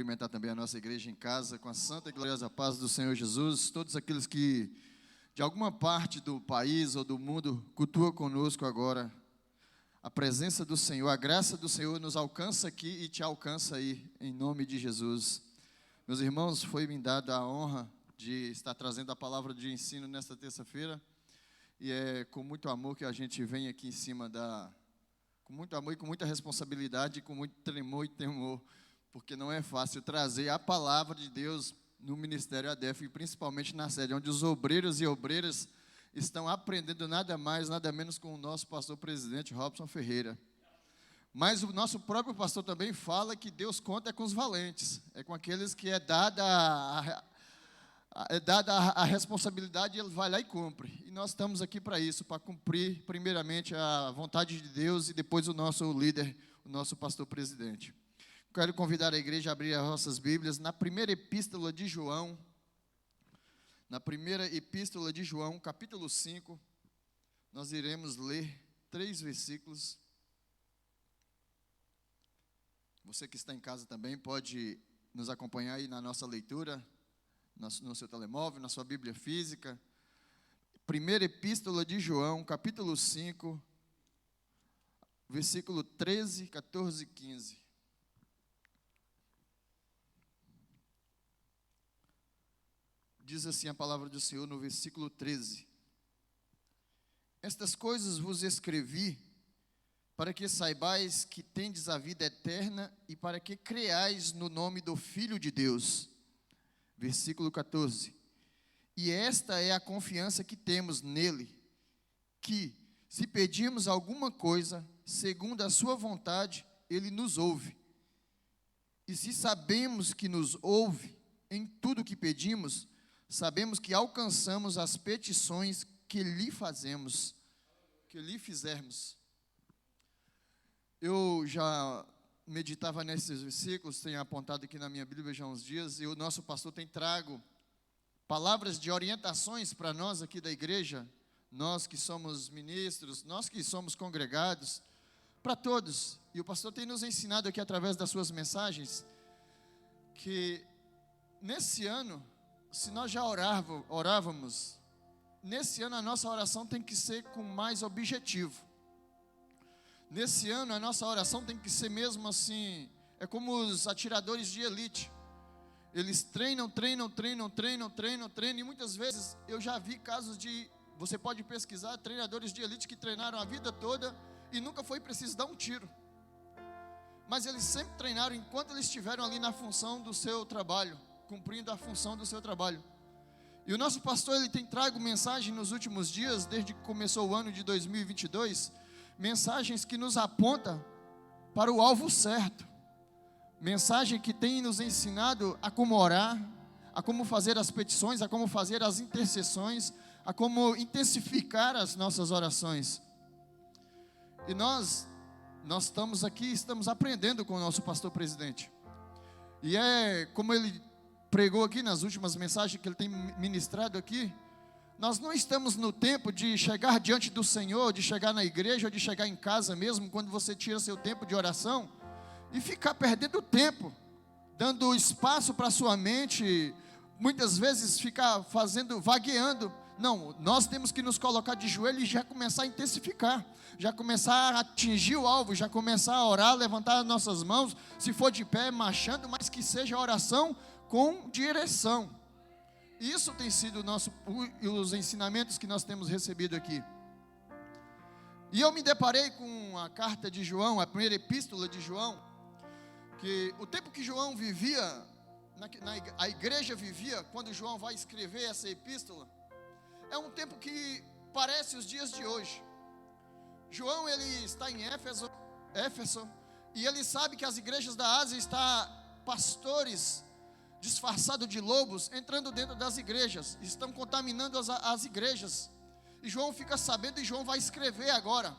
cumprimentar também a nossa igreja em casa com a santa e gloriosa paz do Senhor Jesus. Todos aqueles que, de alguma parte do país ou do mundo, cultuam conosco agora. A presença do Senhor, a graça do Senhor nos alcança aqui e te alcança aí, em nome de Jesus. Meus irmãos, foi-me dada a honra de estar trazendo a palavra de ensino nesta terça-feira. E é com muito amor que a gente vem aqui em cima com muito amor e com muita responsabilidade, com muito tremor e temor, porque não é fácil trazer a palavra de Deus no Ministério ADEF, e principalmente na sede, onde os obreiros e obreiras estão aprendendo nada mais, nada menos com o nosso pastor presidente, Robson Ferreira. Mas o nosso próprio pastor também fala que Deus conta com os valentes, é com aqueles que é dada a responsabilidade, ele vai lá e cumpre. E nós estamos aqui para isso, para cumprir primeiramente a vontade de Deus e depois o nosso líder, o nosso pastor presidente. Quero convidar a igreja a abrir as nossas Bíblias na primeira epístola de João, capítulo 5, nós iremos ler 3 versículos. Você que está em casa também pode nos acompanhar aí na nossa leitura, no seu telemóvel, na sua Bíblia física. Primeira epístola de João, capítulo 5, versículo 13, 14 e 15. Diz assim a palavra do Senhor no versículo 13: Estas coisas vos escrevi, para que saibais que tendes a vida eterna e para que creais no nome do Filho de Deus. Versículo 14: E esta é a confiança que temos nele, que, se pedirmos alguma coisa, segundo a sua vontade, ele nos ouve. E se sabemos que nos ouve em tudo que pedimos, sabemos que alcançamos as petições que lhe fizermos. Eu já meditava nesses versículos, tenho apontado aqui na minha Bíblia já há uns dias, e o nosso pastor tem trago palavras de orientações para nós aqui da igreja, nós que somos ministros, nós que somos congregados, para todos. E o pastor tem nos ensinado aqui através das suas mensagens, que nesse ano, se nós já orávamos, nesse ano a nossa oração tem que ser com mais objetivo. Nesse ano a nossa oração tem que ser mesmo assim, é como os atiradores de elite. Eles treinam, e muitas vezes eu já vi casos você pode pesquisar, treinadores de elite que treinaram a vida toda e nunca foi preciso dar um tiro. Mas eles sempre treinaram enquanto eles estiveram ali na função do seu trabalho, cumprindo a função do seu trabalho. E o nosso pastor, ele tem trago mensagem nos últimos dias, desde que começou o ano de 2022, mensagens que nos apontam para o alvo certo, mensagem que tem nos ensinado a como orar, a como fazer as petições, a como fazer as intercessões, a como intensificar as nossas orações. E nós estamos aqui, estamos aprendendo com o nosso pastor presidente. E como ele pregou aqui nas últimas mensagens que ele tem ministrado aqui, nós não estamos no tempo de chegar diante do Senhor, de chegar na igreja, ou de chegar em casa mesmo, quando você tira seu tempo de oração, e ficar perdendo tempo, dando espaço para a sua mente, muitas vezes ficar vagueando. Não, nós temos que nos colocar de joelho e já começar a intensificar, já começar a atingir o alvo, já começar a orar, levantar as nossas mãos, se for de pé, marchando, mas que seja oração com direção. Isso tem sido os ensinamentos que nós temos recebido aqui. E eu me deparei com a carta de João, a primeira epístola de João, que o tempo que João vivia, a igreja vivia, quando João vai escrever essa epístola, é um tempo que parece os dias de hoje. João, ele está em Éfeso, e ele sabe que as igrejas da Ásia estão pastores disfarçados de lobos entrando dentro das igrejas, estão contaminando as igrejas. E João fica sabendo e João vai escrever agora.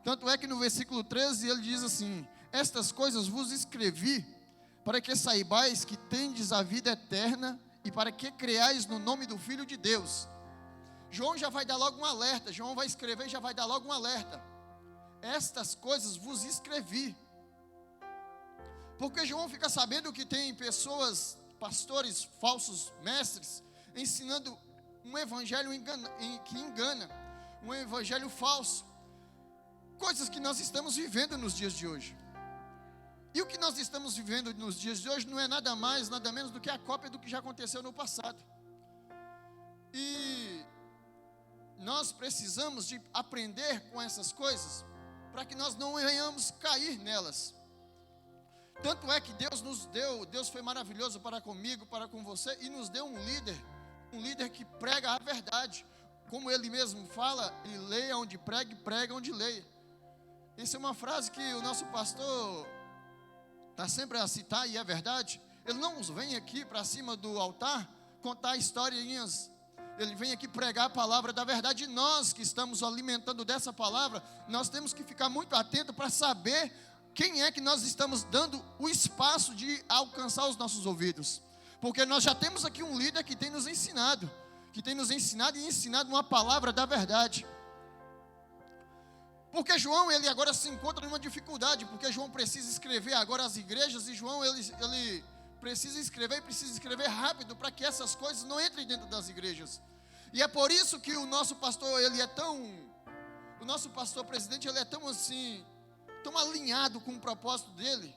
Tanto é que no versículo 13 ele diz assim: Estas coisas vos escrevi, para que saibais que tendes a vida eterna e para que creais no nome do Filho de Deus. João já vai dar logo um alerta, João vai escrever e já vai dar logo um alerta. Estas coisas vos escrevi. Porque João fica sabendo que tem pessoas, pastores, falsos mestres, ensinando um evangelho que engana, um evangelho falso. Coisas que nós estamos vivendo nos dias de hoje. E o que nós estamos vivendo nos dias de hoje não é nada mais, nada menos do que a cópia do que já aconteceu no passado. E nós precisamos de aprender com essas coisas, para que nós não venhamos cair nelas. Tanto é que Deus nos deu, Deus foi maravilhoso para comigo, para com você, e nos deu um líder que prega a verdade. Como ele mesmo fala, ele leia onde prega e prega onde leia. Essa é uma frase que o nosso pastor está sempre a citar, e é verdade. Ele não vem aqui para cima do altar contar historinhas. Ele vem aqui pregar a palavra da verdade. E nós que estamos alimentando dessa palavra, nós temos que ficar muito atentos para saber quem é que nós estamos dando o espaço de alcançar os nossos ouvidos. Porque nós já temos aqui um líder que tem nos ensinado, e ensinado uma palavra da verdade. Porque João, ele agora se encontra numa dificuldade, porque João precisa escrever agora às igrejas, e João, ele precisa escrever rápido, para que essas coisas não entrem dentro das igrejas. E é por isso que o nosso pastor, o nosso pastor presidente, ele é tão assim, tão alinhado com o propósito dele,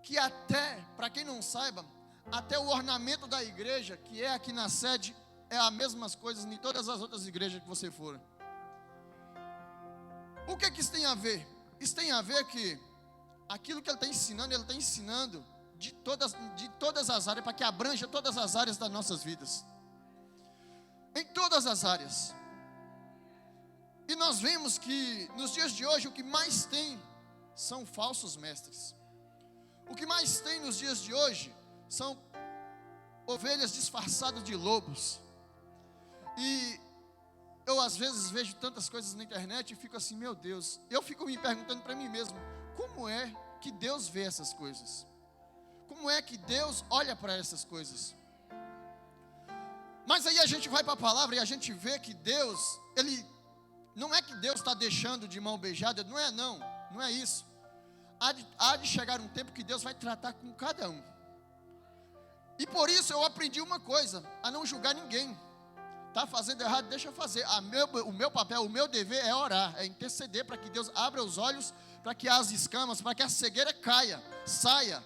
que até, para quem não saiba, até o ornamento da igreja, que é aqui na sede, é as mesmas coisas em todas as outras igrejas que você for. O que isso tem a ver? Isso tem a ver que aquilo que ele está ensinando de todas as áreas, para que abranja todas as áreas das nossas vidas. Em todas as áreas. E nós vemos que nos dias de hoje o que mais tem são falsos mestres. O que mais tem nos dias de hoje são ovelhas disfarçadas de lobos. E eu às vezes vejo tantas coisas na internet e fico assim, meu Deus. Eu fico me perguntando para mim mesmo, como é que Deus vê essas coisas? Como é que Deus olha para essas coisas? Mas aí a gente vai para a palavra e a gente vê que Deus, não é que Deus está deixando de mão beijada, não é isso. Há de chegar um tempo que Deus vai tratar com cada um. E por isso eu aprendi uma coisa, a não julgar ninguém. Está fazendo errado, deixa eu fazer. O meu papel, o meu dever é orar, é interceder para que Deus abra os olhos, para que as escamas, para que a cegueira saia.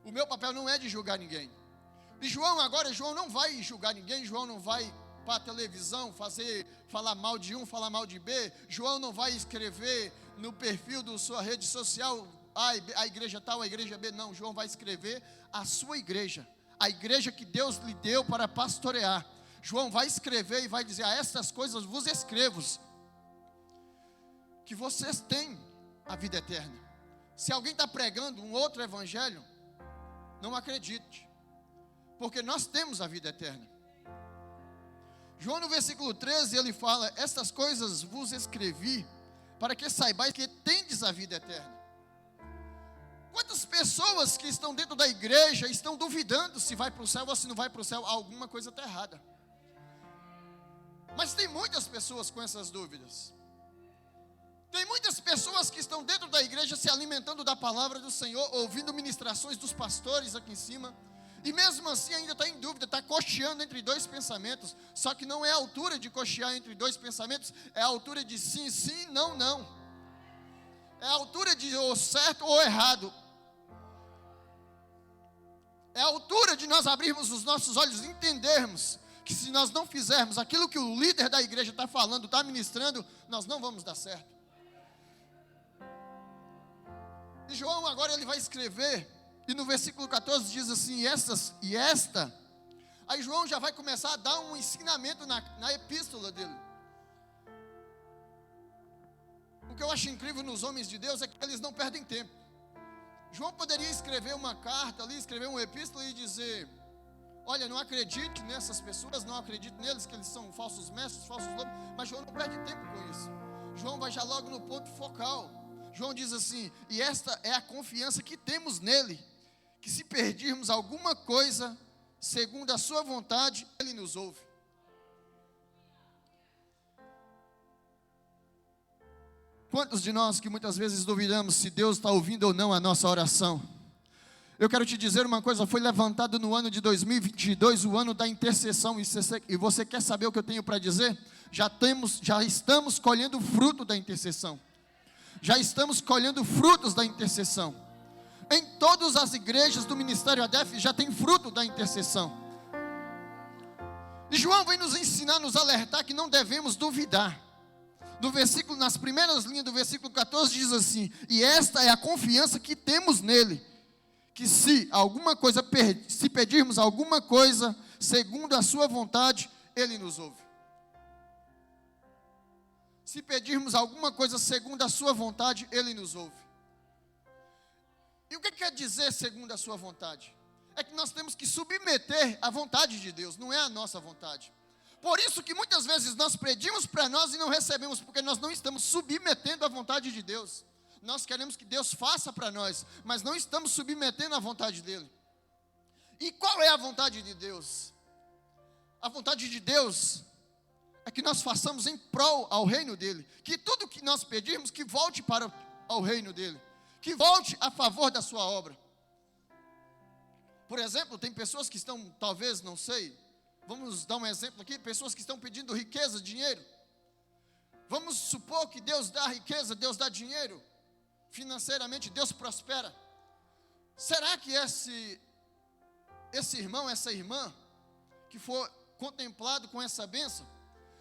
O meu papel não é de julgar ninguém. E João não vai julgar ninguém. João não vai para a televisão falar mal de um, falar mal de B. João não vai escrever no perfil da sua rede social, a igreja tal, a igreja B. Não, João vai escrever a sua igreja, a igreja que Deus lhe deu para pastorear. João vai escrever e vai dizer, a estas coisas vos escrevo, que vocês têm a vida eterna. Se alguém está pregando um outro evangelho, não acredite, porque nós temos a vida eterna. João no versículo 13, ele fala, estas coisas vos escrevi, para que saibais que tendes a vida eterna. Quantas pessoas que estão dentro da igreja estão duvidando se vai para o céu ou se não vai para o céu? Alguma coisa está errada. Mas tem muitas pessoas com essas dúvidas. Tem muitas pessoas que estão dentro da igreja se alimentando da palavra do Senhor, ouvindo ministrações dos pastores aqui em cima, e mesmo assim ainda está em dúvida, está cocheando entre dois pensamentos. Só que não é a altura de cochear entre dois pensamentos, é a altura de sim, sim, não, não. É a altura de ou certo ou errado. É a altura de nós abrirmos os nossos olhos e entendermos que se nós não fizermos aquilo que o líder da igreja está falando, está ministrando, nós não vamos dar certo. E João agora ele vai escrever, e no versículo 14 diz assim, esta, aí João já vai começar a dar um ensinamento na epístola dele. O que eu acho incrível nos homens de Deus é que eles não perdem tempo. João poderia escrever uma carta ali, escrever uma epístola e dizer, olha, não acredite nessas pessoas, não acredite neles, que eles são falsos mestres, falsos lobos, mas João não perde tempo com isso. João vai já logo no ponto focal. João diz assim, e esta é a confiança que temos nele, que se perdirmos alguma coisa, segundo a sua vontade, ele nos ouve. Quantos de nós que muitas vezes duvidamos se Deus está ouvindo ou não a nossa oração? Eu quero te dizer uma coisa, foi levantado no ano de 2022, o ano da intercessão, e você quer saber o que eu tenho para dizer? Já estamos colhendo fruto da intercessão. Já estamos colhendo frutos da intercessão. Em todas as igrejas do Ministério ADEF já tem fruto da intercessão. E João vem nos ensinar, nos alertar que não devemos duvidar. No versículo, nas primeiras linhas do versículo 14 diz assim: e esta é a confiança que temos nele, que se pedirmos alguma coisa segundo a sua vontade, ele nos ouve. Se pedirmos alguma coisa segundo a sua vontade, ele nos ouve. E o que quer dizer segundo a sua vontade? É que nós temos que submeter à vontade de Deus, não é a nossa vontade. Por isso que muitas vezes nós pedimos para nós e não recebemos, porque nós não estamos submetendo à vontade de Deus. Nós queremos que Deus faça para nós, mas não estamos submetendo à vontade dEle. E qual é a vontade de Deus? A vontade de Deus é que nós façamos em prol ao reino dEle, que tudo que nós pedirmos, que volte para ao reino dEle, que volte a favor da sua obra. Por exemplo, tem pessoas que estão, talvez, não sei, vamos dar um exemplo aqui, pessoas que estão pedindo riqueza, dinheiro. Vamos supor que Deus dá riqueza, Deus dá dinheiro, financeiramente Deus prospera. Será que esse irmão, essa irmã, que for contemplado com essa bênção,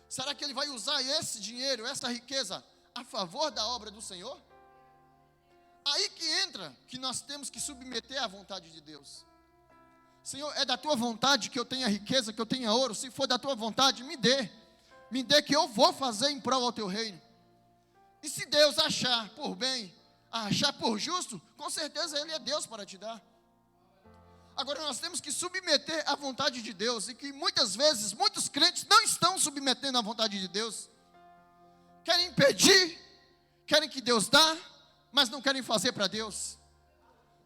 será que ele vai usar esse dinheiro, essa riqueza, a favor da obra do Senhor? Aí que entra que nós temos que submeter à vontade de Deus. Senhor, é da tua vontade que eu tenha riqueza, que eu tenha ouro? Se for da tua vontade, me dê que eu vou fazer em prol ao teu reino. E se Deus achar por bem, achar por justo, com certeza Ele é Deus para te dar. Agora nós temos que submeter à vontade de Deus, e que muitas vezes, muitos crentes não estão submetendo à vontade de Deus. Querem pedir, querem que Deus dá, mas não querem fazer para Deus.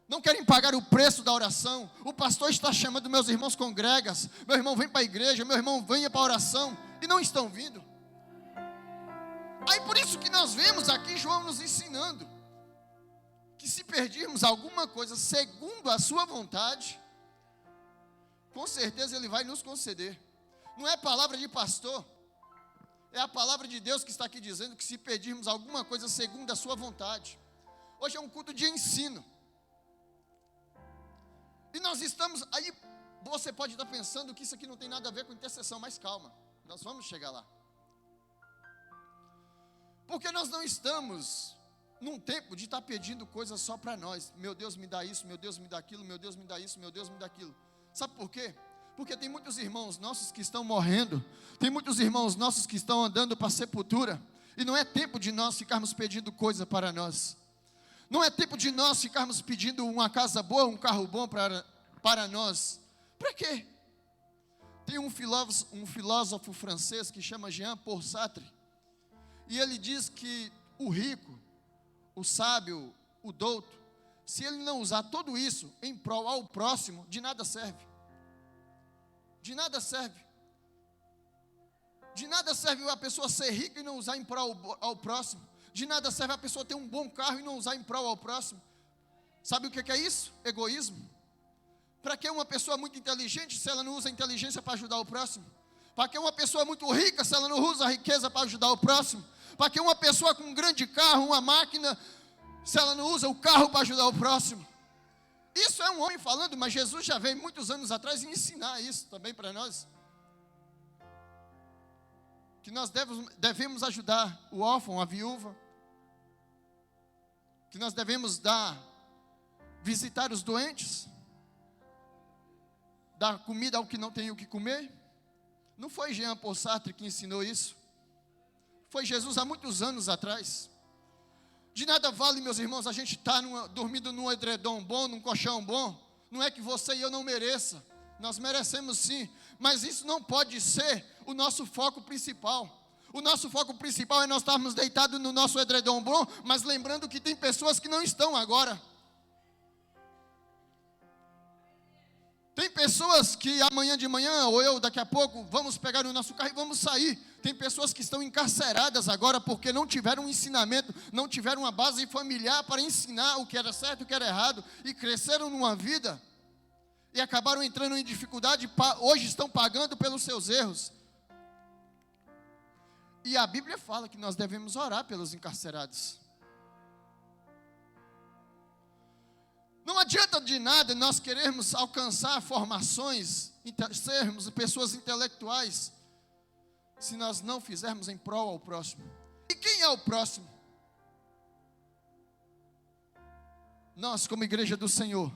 Não querem pagar o preço da oração. O pastor está chamando meus irmãos congregas. Meu irmão vem para a igreja, meu irmão venha para a oração. E não estão vindo. Aí por isso que nós vemos aqui João nos ensinando que se pedirmos alguma coisa segundo a sua vontade, com certeza Ele vai nos conceder. Não é palavra de pastor, é a palavra de Deus que está aqui dizendo que se pedirmos alguma coisa segundo a sua vontade. Hoje é um culto de ensino. E nós estamos, aí você pode estar pensando que isso aqui não tem nada a ver com intercessão, mas calma, nós vamos chegar lá. Porque nós não estamos num tempo de estar pedindo coisas só para nós. Meu Deus me dá isso, meu Deus me dá aquilo, meu Deus me dá isso, meu Deus me dá aquilo. Sabe por quê? Porque tem muitos irmãos nossos que estão morrendo, tem muitos irmãos nossos que estão andando para a sepultura, e não é tempo de nós ficarmos pedindo coisa para nós. Não é tempo de nós ficarmos pedindo uma casa boa, um carro bom para nós. Para quê? Tem um filósofo francês que chama Jean-Paul Sartre. E ele diz que o rico, o sábio, o douto, se ele não usar tudo isso em prol ao próximo, de nada serve. De nada serve. De nada serve a pessoa ser rica e não usar em prol ao próximo. De nada serve a pessoa ter um bom carro e não usar em prol ao próximo. Sabe o que é isso? Egoísmo. Para que uma pessoa muito inteligente se ela não usa a inteligência para ajudar o próximo? Para que uma pessoa muito rica se ela não usa a riqueza para ajudar o próximo? Para que uma pessoa com um grande carro, uma máquina, se ela não usa o carro para ajudar o próximo? Isso é um homem falando, mas Jesus já veio muitos anos atrás ensinar isso também para nós. Que nós devemos ajudar o órfão, a viúva. Que nós devemos visitar os doentes, dar comida ao que não tem o que comer. Não foi Jean-Paul Sartre que ensinou isso. Foi Jesus há muitos anos atrás. De nada vale, meus irmãos, a gente estar dormindo num edredom bom, num colchão bom. Não é que você e eu não mereça. Nós merecemos sim. Mas isso não pode ser o nosso foco principal. O nosso foco principal é nós estarmos deitados no nosso edredom bom, mas lembrando que tem pessoas que não estão agora. Tem pessoas que amanhã de manhã, ou eu daqui a pouco, vamos pegar o nosso carro e vamos sair. Tem pessoas que estão encarceradas agora porque não tiveram um ensinamento, não tiveram uma base familiar para ensinar o que era certo e o que era errado, e cresceram numa vida, e acabaram entrando em dificuldade, hoje estão pagando pelos seus erros. E a Bíblia fala que nós devemos orar pelos encarcerados. Não adianta de nada nós querermos alcançar formações, sermos pessoas intelectuais, se nós não fizermos em prol ao próximo. E quem é o próximo? Nós, como igreja do Senhor,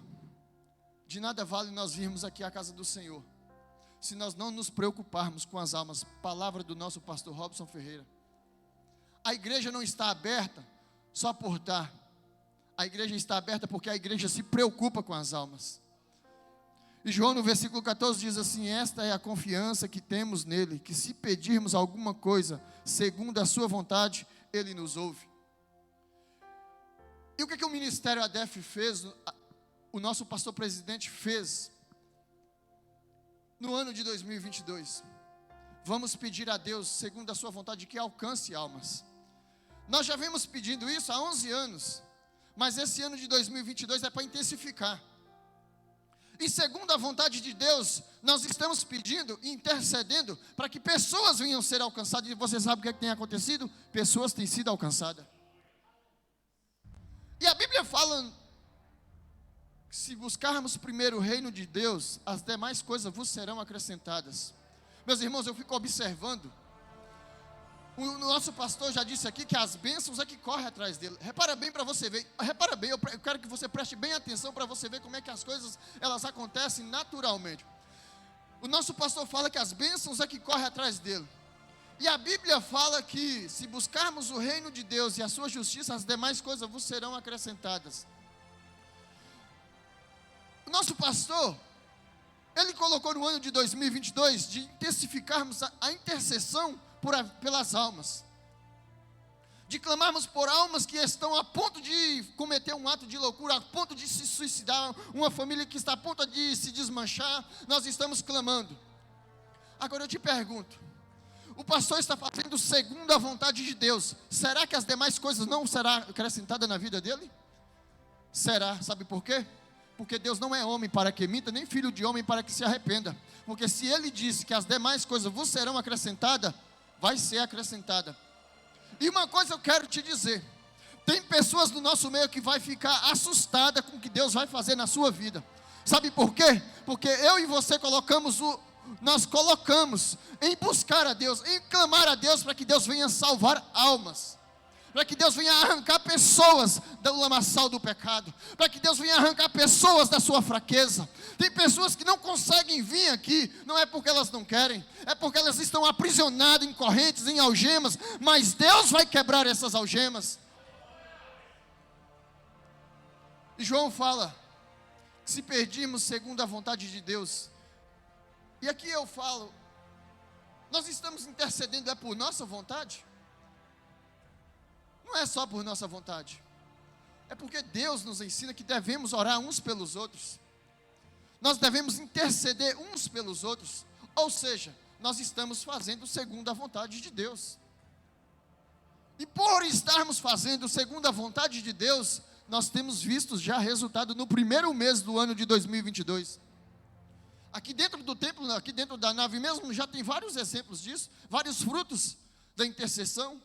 de nada vale nós virmos aqui à casa do Senhor, se nós não nos preocuparmos com as almas. Palavra do nosso pastor Robson Ferreira. A igreja não está aberta só por dar. A igreja está aberta porque a igreja se preocupa com as almas. E João no versículo 14 diz assim: esta é a confiança que temos nele, que se pedirmos alguma coisa segundo a sua vontade, ele nos ouve. E o que o Ministério ADEF fez, o nosso pastor presidente fez no ano de 2022? Vamos pedir a Deus, segundo a sua vontade, que alcance almas. Nós já vemos pedindo isso há 11 anos. Mas esse ano de 2022 é para intensificar. E segundo a vontade de Deus, nós estamos pedindo e intercedendo para que pessoas venham ser alcançadas. E você sabe o que é que tem acontecido? Pessoas têm sido alcançadas. E a Bíblia fala que se buscarmos primeiro o reino de Deus, as demais coisas vos serão acrescentadas. Meus irmãos, eu fico observando. O nosso pastor já disse aqui que as bênçãos é que correm atrás dele. Repara bem para você ver. Repara bem, eu quero que você preste bem atenção para você ver como é que as coisas, elas acontecem naturalmente. O nosso pastor fala que as bênçãos é que correm atrás dele. E a Bíblia fala que se buscarmos o reino de Deus e a sua justiça, as demais coisas vos serão acrescentadas. O nosso pastor, ele colocou no ano de 2022 de intensificarmos a intercessão pelas almas, de clamarmos por almas que estão a ponto de cometer um ato de loucura, a ponto de se suicidar, uma família que está a ponto de se desmanchar. Nós estamos clamando. Agora eu te pergunto, o pastor está fazendo segundo a vontade de Deus, será que as demais coisas não serão acrescentadas na vida dele? Será, sabe por quê? Porque Deus não é homem para que minta, nem filho de homem para que se arrependa. Porque se ele disse que as demais coisas vos serão acrescentadas, vai ser acrescentada. E uma coisa eu quero te dizer: tem pessoas no nosso meio que vai ficar assustada com o que Deus vai fazer na sua vida. Sabe por quê? Porque eu e você nós colocamos em buscar a Deus, em clamar a Deus para que Deus venha salvar almas, para que Deus venha arrancar pessoas do lamaçal do pecado, para que Deus venha arrancar pessoas da sua fraqueza. Tem pessoas que não conseguem vir aqui, não é porque elas não querem, é porque elas estão aprisionadas em correntes, em algemas, mas Deus vai quebrar essas algemas. E João fala, se pedirmos segundo a vontade de Deus, e aqui eu falo, nós estamos intercedendo é por nossa vontade? Não é só por nossa vontade, é porque Deus nos ensina que devemos orar uns pelos outros, nós devemos interceder uns pelos outros, ou seja, nós estamos fazendo segundo a vontade de Deus, e por estarmos fazendo segundo a vontade de Deus, nós temos visto já resultado no primeiro mês do ano de 2022, aqui dentro do templo, aqui dentro da nave mesmo, já tem vários exemplos disso, vários frutos da intercessão.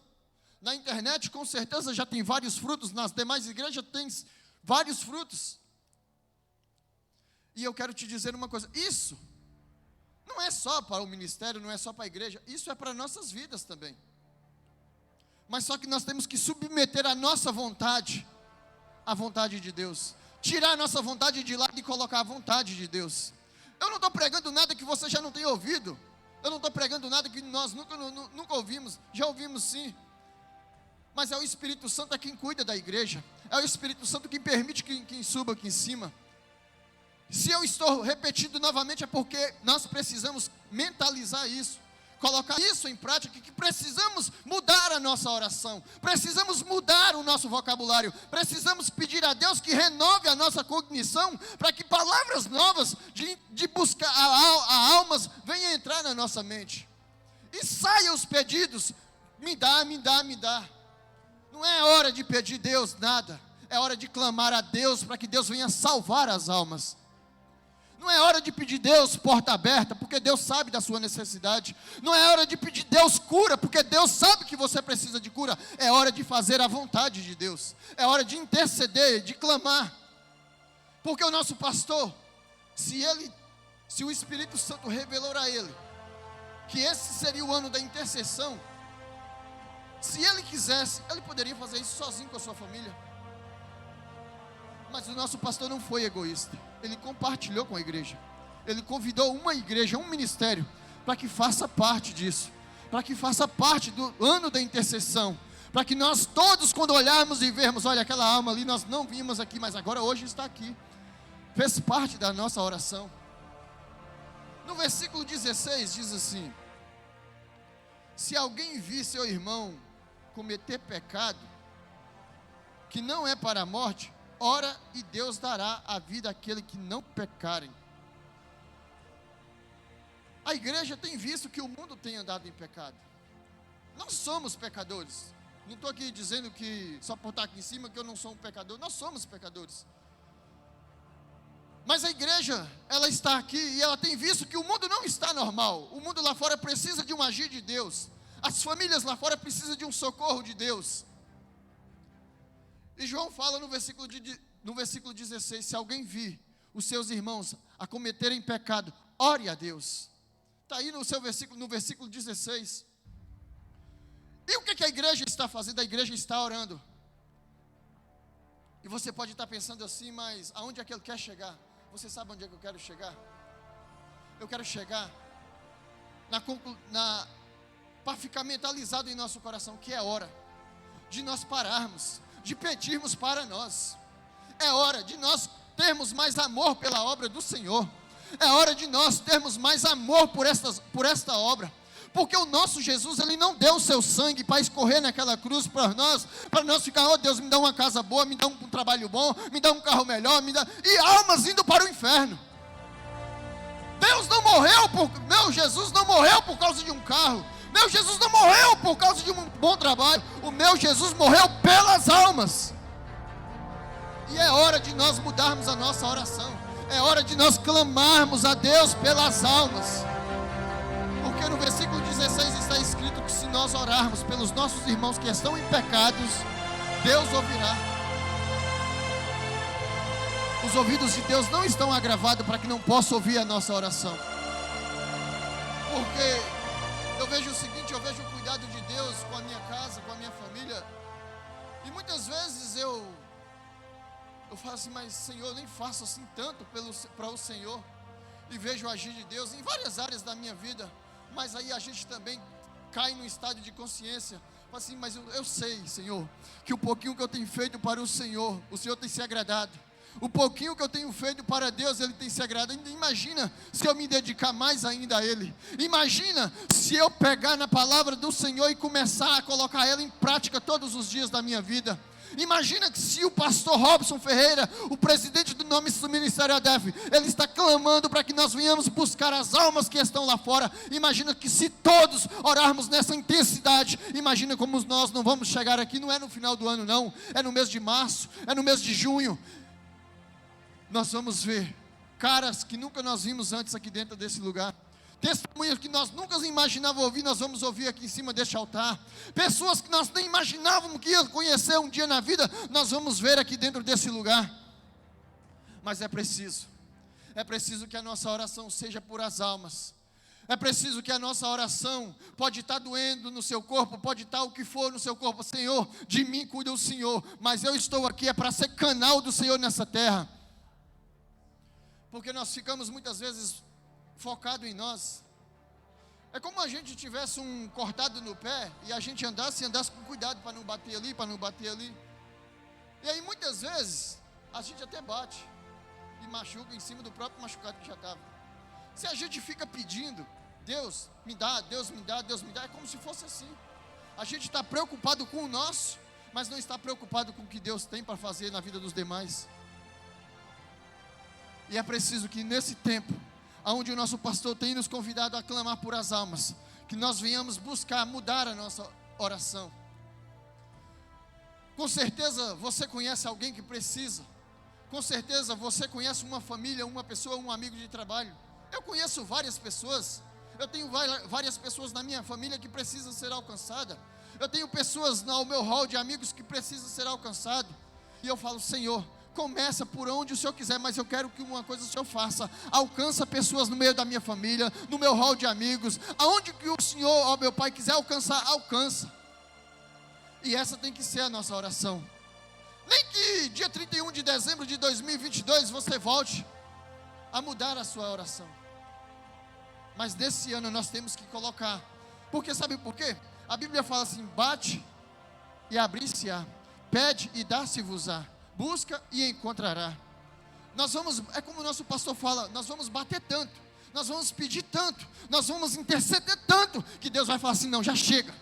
Na internet, com certeza, já tem vários frutos. Nas demais igrejas, tem vários frutos. E eu quero te dizer uma coisa: isso não é só para o ministério, não é só para a igreja, isso é para nossas vidas também. Mas só que nós temos que submeter a nossa vontade à vontade de Deus, tirar a nossa vontade de lado e colocar a vontade de Deus. Eu não estou pregando nada que você já não tenha ouvido, eu não estou pregando nada que nós nunca ouvimos, já ouvimos sim. Mas é o Espírito Santo quem cuida da igreja, é o Espírito Santo quem permite quem suba aqui em cima. Se eu estou repetindo novamente é porque nós precisamos mentalizar isso, colocar isso em prática, que precisamos mudar a nossa oração, precisamos mudar o nosso vocabulário, precisamos pedir a Deus que renove a nossa cognição, para que palavras novas de buscar almas venha entrar na nossa mente. E saia os pedidos, me dá, me dá, me dá. Não é hora de pedir Deus nada, é hora de clamar a Deus para que Deus venha salvar as almas. Não é hora de pedir Deus porta aberta, porque Deus sabe da sua necessidade. Não é hora de pedir Deus cura, porque Deus sabe que você precisa de cura. É hora de fazer a vontade de Deus. É hora de interceder, de clamar. Porque o nosso pastor, se o Espírito Santo revelou a ele que esse seria o ano da intercessão, se ele quisesse, ele poderia fazer isso sozinho com a sua família. Mas o nosso pastor não foi egoísta. Ele compartilhou com a igreja. Ele convidou uma igreja, um ministério, para que faça parte disso. Para que faça parte do ano da intercessão. Para que nós todos, quando olharmos e vermos, olha, aquela alma ali, nós não vimos aqui, mas agora hoje está aqui. Fez parte da nossa oração. No versículo 16 diz assim: se alguém vir seu irmão cometer pecado, que não é para a morte, ora e Deus dará a vida àquele que não pecarem. A igreja tem visto que o mundo tem andado em pecado. Nós somos pecadores. Não estou aqui dizendo que só por estar aqui em cima que eu não sou um pecador. Nós somos pecadores. Mas a igreja, ela está aqui e ela tem visto que o mundo não está normal. O mundo lá fora precisa de um agir de Deus. As famílias lá fora precisam de um socorro de Deus. E João fala no versículo 16: se alguém vir os seus irmãos a cometerem pecado, ore a Deus. Está aí no versículo 16. E o que a igreja está fazendo? A igreja está orando. E você pode estar pensando assim, mas aonde é que ele quer chegar? Você sabe onde é que eu quero chegar? Eu quero chegar para ficar mentalizado em nosso coração que é hora de nós pararmos, de pedirmos para nós. É hora de nós termos mais amor pela obra do Senhor. É hora de nós termos mais amor por esta obra. Porque o nosso Jesus, Ele não deu o seu sangue para escorrer naquela cruz para nós ficar, oh Deus, me dá uma casa boa, me dá um trabalho bom, me dá um carro melhor, e almas indo para o inferno. Meu Jesus não morreu por causa de um carro. Meu Jesus não morreu por causa de um bom trabalho. O meu Jesus morreu pelas almas. E é hora de nós mudarmos a nossa oração. É hora de nós clamarmos a Deus pelas almas. Porque no versículo 16 está escrito que se nós orarmos pelos nossos irmãos que estão em pecados, Deus ouvirá. Os ouvidos de Deus não estão agravados para que não possa ouvir a nossa oração. Porque eu vejo o seguinte, eu vejo o cuidado de Deus com a minha casa, com a minha família. E muitas vezes eu falo assim, mas Senhor, eu nem faço assim tanto para o Senhor. E vejo o agir de Deus em várias áreas da minha vida. Mas aí a gente também cai no estado de consciência. Fala assim, mas eu sei, Senhor, que o pouquinho que eu tenho feito para o Senhor tem se agradado. O pouquinho que eu tenho feito para Deus, Ele tem se agradado. Imagina se eu me dedicar mais ainda a Ele. Imagina se eu pegar na palavra do Senhor e começar a colocar ela em prática todos os dias da minha vida. Imagina que se o pastor Robson Ferreira, o presidente do nome do Ministério ADEF, ele está clamando para que nós venhamos buscar as almas que estão lá fora. Imagina que se todos orarmos nessa intensidade, imagina como nós não vamos chegar aqui, não é no final do ano não, é no mês de março, é no mês de junho. Nós vamos ver caras que nunca nós vimos antes aqui dentro desse lugar. Testemunhas que nós nunca imaginávamos ouvir, nós vamos ouvir aqui em cima deste altar. Pessoas que nós nem imaginávamos que ia conhecer um dia na vida, nós vamos ver aqui dentro desse lugar. Mas é preciso que a nossa oração seja por as almas. É preciso que a nossa oração, pode estar doendo no seu corpo, pode estar o que for no seu corpo. Senhor, de mim cuida o Senhor, mas eu estou aqui para ser canal do Senhor nessa terra. Porque nós ficamos muitas vezes focado em nós. É como a gente tivesse um cortado no pé e a gente andasse com cuidado para não bater ali, E aí muitas vezes a gente até bate e machuca em cima do próprio machucado que já estava. Se a gente fica pedindo, Deus me dá, Deus me dá, Deus me dá, é como se fosse assim. A gente está preocupado com o nosso, mas não está preocupado com o que Deus tem para fazer na vida dos demais. E é preciso que nesse tempo onde o nosso pastor tem nos convidado a clamar por as almas, que nós venhamos buscar mudar a nossa oração. Com certeza você conhece alguém que precisa, com certeza você conhece uma família, uma pessoa, um amigo de trabalho. Eu conheço várias pessoas, eu tenho várias pessoas na minha família que precisam ser alcançadas. Eu tenho pessoas no meu hall de amigos que precisam ser alcançados. E eu falo: Senhor, começa por onde o Senhor quiser, mas eu quero que uma coisa o Senhor faça: alcança pessoas no meio da minha família, no meu hall de amigos, aonde que o Senhor, ó meu Pai, quiser alcançar, alcança. E essa tem que ser a nossa oração. Nem que dia 31 de dezembro de 2022 você volte a mudar a sua oração, mas nesse ano nós temos que colocar, porque sabe por quê? A Bíblia fala assim: bate e abrir-se-á, pede e dar-se-vos-á, busca e encontrará. Nós vamos, é como o nosso pastor fala, nós vamos bater tanto, nós vamos pedir tanto, nós vamos interceder tanto, que Deus vai falar assim: não, já chega,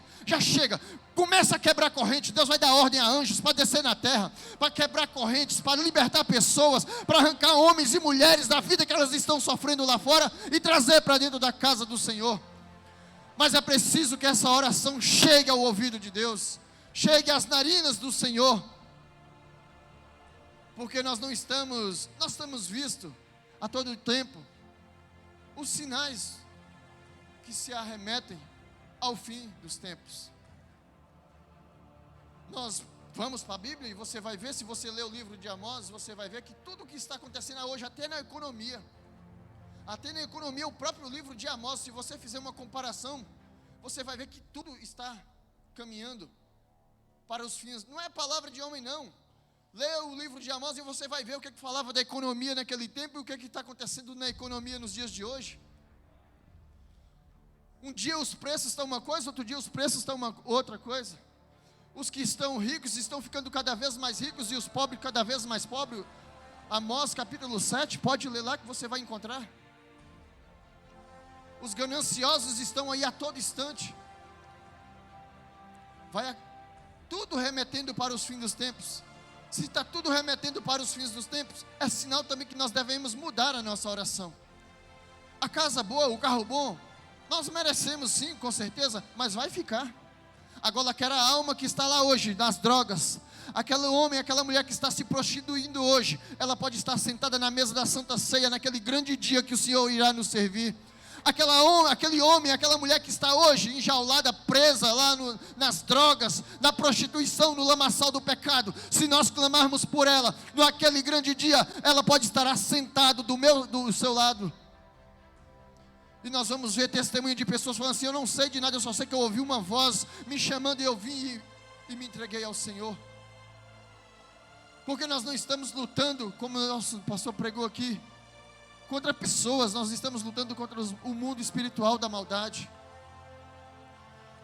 começa a quebrar correntes. Deus vai dar ordem a anjos para descer na terra, para quebrar correntes, para libertar pessoas, para arrancar homens e mulheres da vida que elas estão sofrendo lá fora e trazer para dentro da casa do Senhor. Mas é preciso que essa oração chegue ao ouvido de Deus, chegue às narinas do Senhor, porque nós estamos visto a todo tempo os sinais que se arremetem ao fim dos tempos. Nós vamos para a Bíblia e você vai ver, se você ler o livro de Amós, você vai ver que tudo o que está acontecendo hoje, até na economia, o próprio livro de Amós, se você fizer uma comparação, você vai ver que tudo está caminhando para os fins. Não é palavra de homem, não. Leia o livro de Amós e você vai ver o que falava da economia naquele tempo e o que está acontecendo na economia nos dias de hoje. Um dia os preços estão uma coisa, outro dia os preços estão uma outra coisa. Os que estão ricos estão ficando cada vez mais ricos e os pobres cada vez mais pobres. Amós capítulo 7, pode ler lá que você vai encontrar. Os gananciosos estão aí a todo instante. Tudo remetendo para os fins dos tempos. Se está tudo remetendo para os fins dos tempos, é sinal também que nós devemos mudar a nossa oração. A casa boa, o carro bom, nós merecemos sim, com certeza, mas vai ficar. Agora aquela alma que está lá hoje, nas drogas, aquele homem, aquela mulher que está se prostituindo hoje, ela pode estar sentada na mesa da Santa Ceia, naquele grande dia que o Senhor irá nos servir. Aquele homem, aquela mulher que está hoje enjaulada, presa lá nas drogas, na prostituição, no lamaçal do pecado, se nós clamarmos por ela, naquele grande dia, ela pode estar assentada do seu lado. E nós vamos ver testemunho de pessoas falando assim: eu não sei de nada, eu só sei que eu ouvi uma voz me chamando e eu vim e me entreguei ao Senhor. Porque nós não estamos lutando, como o nosso pastor pregou aqui, contra pessoas, nós estamos lutando contra o mundo espiritual da maldade.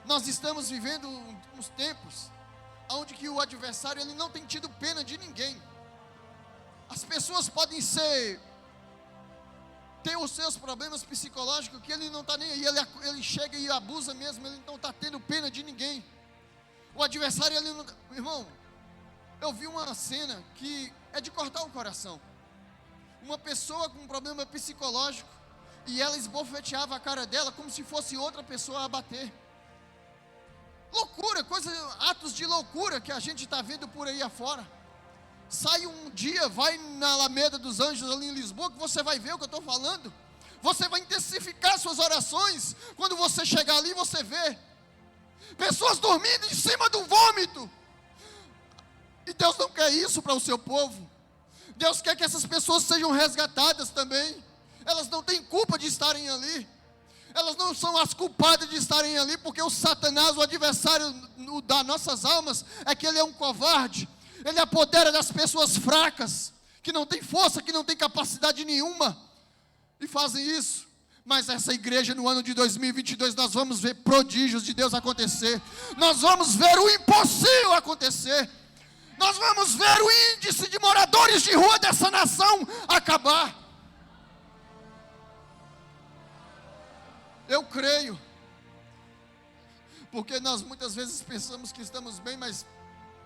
Nós estamos vivendo uns tempos onde que o adversário ele não tem tido pena de ninguém. As pessoas podem ter os seus problemas psicológicos, que ele não está nem aí, ele chega e abusa mesmo, ele não está tendo pena de ninguém. O adversário, ele não, irmão, eu vi uma cena que é de cortar o coração. Uma pessoa com um problema psicológico, e ela esbofeteava a cara dela como se fosse outra pessoa a bater. Loucura, atos de loucura que a gente está vendo por aí afora. Sai um dia, vai na Alameda dos Anjos ali em Lisboa, que você vai ver o que eu estou falando. Você vai intensificar suas orações. Quando você chegar ali, você vê pessoas dormindo em cima do vômito. E Deus não quer isso para o seu povo. Deus quer que essas pessoas sejam resgatadas também. Elas não têm culpa de estarem ali. Elas não são as culpadas de estarem ali, porque o Satanás, o adversário das nossas almas, é que ele é um covarde. Ele apodera das pessoas fracas, que não tem força, que não tem capacidade nenhuma, e fazem isso. Mas essa igreja no ano de 2022, nós vamos ver prodígios de Deus acontecer. Nós vamos ver o impossível acontecer. Nós vamos ver o índice de moradores de rua dessa nação acabar. Eu creio, porque nós muitas vezes pensamos que estamos bem, mas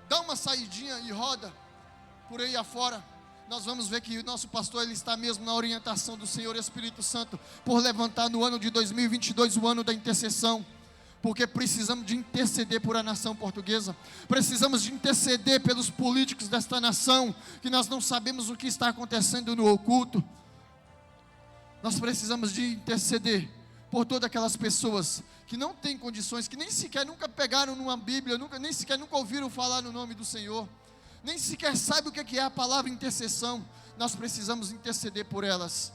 dá uma saidinha e roda por aí afora. nós vamos ver que o nosso pastor, ele está mesmo na orientação do Senhor Espírito Santo, por levantar no ano de 2022 o ano da intercessão, porque precisamos de interceder por a nação portuguesa, precisamos de interceder pelos políticos desta nação, que nós não sabemos o que está acontecendo no oculto. Nós precisamos de interceder por todas aquelas pessoas que não têm condições, que nem sequer nunca pegaram numa Bíblia, nem sequer nunca ouviram falar no nome do Senhor, nem sequer sabem o que é a palavra intercessão. Nós precisamos interceder por elas.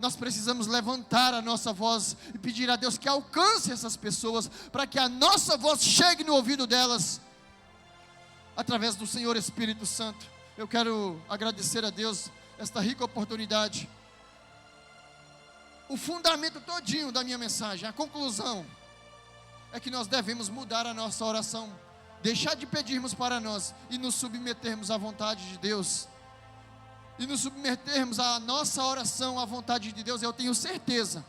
Nós precisamos levantar a nossa voz e pedir a Deus que alcance essas pessoas, para que a nossa voz chegue no ouvido delas, através do Senhor Espírito Santo. Eu quero agradecer a Deus esta rica oportunidade. O fundamento todinho da minha mensagem, a conclusão, é que nós devemos mudar a nossa oração, deixar de pedirmos para nós e nos submetermos à vontade de Deus, e nos submetermos a nossa oração à vontade de Deus. Eu tenho certeza,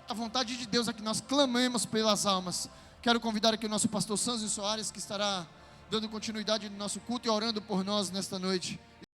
a vontade de Deus é que nós clamemos pelas almas. Quero convidar aqui o nosso pastor Sanzio Soares, que estará dando continuidade no nosso culto e orando por nós nesta noite.